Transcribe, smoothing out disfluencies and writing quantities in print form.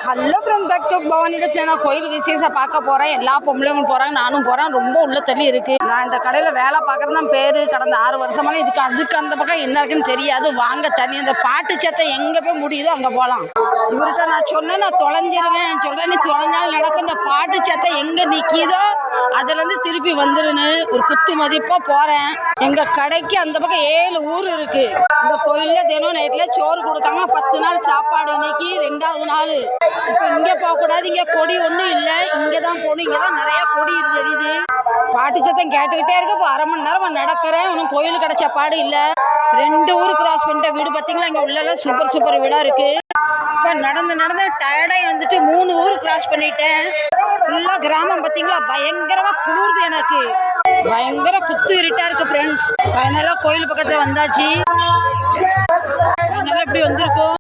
Hello friend, back to பவானியில் நான் கோயில் விசேஷம் பார்க்க போகிறேன். எல்லா பொம்பளைங்களும் போகிறாங்க, நானும் போகிறேன். ரொம்ப உள்ள தள்ளி இருக்குது. நான் இந்த கடையில் வேலை பார்க்குறது தான் பேர். கடந்த 6 வருஷமான அதுக்கு அந்த பக்கம் என்ன இருக்குன்னு தெரியாது. வாங்க தண்ணி அந்த பாட்டு சத்தம் எங்கே போய் முடியுதோ அங்கே போகலாம். இவர்கிட்ட நான் சொன்னேன், நான் தொலைஞ்சிருவேன் சொல்கிறேன். நீ தொலைஞ்சாலும் நடக்கும். இந்த பாட்டு சத்தம் எங்கே நிற்கிதோ அதுலேருந்து திருப்பி வந்துருன்னு ஒரு குத்து மதிப்பாக போகிறேன். எங்கள் கடைக்கு அந்த பக்கம் 7 ஊர் இருக்குது. இந்த கோயிலில் தினம் நைட்டில் சோறு கொடுத்தாங்க. 10 நாள் சாப்பாடு. இன்னைக்கு 2வது நாள். இப்போ இங்கே போகக்கூடாது, இங்கே கொடி ஒன்றும் இல்லை. இங்கே தான் போகணும். இங்கே தான் நிறையா கொடி தெரியுது. பாட்டு சத்தம் கேட்டுக்கிட்டே இருக்கு. இப்போ 1/2 மணி நேரமாக நடக்கிறேன். ஒன்றும் கோயில் கிடைச்ச பாடு இல்லை. 2 ஊர் கிராஸ் பண்ணிட்ட வீடு பார்த்தீங்களா. இங்கே உள்ளெல்லாம் சூப்பர் வீடாக இருக்குது. இப்போ நடந்து டயர்டாகி வந்துட்டு 3 ஊர் கிராஸ் பண்ணிட்டேன். ஃபுல்லாக கிராமம் பார்த்தீங்களா. பயங்கரமாக குளிருது எனக்கு. பயங்கர குத்து இருட்டாக இருக்குது ஃப்ரெண்ட்ஸ். அதனால கோயில் பக்கத்தில் வந்தாச்சு. அதனால இப்படி வந்திருக்கோம்.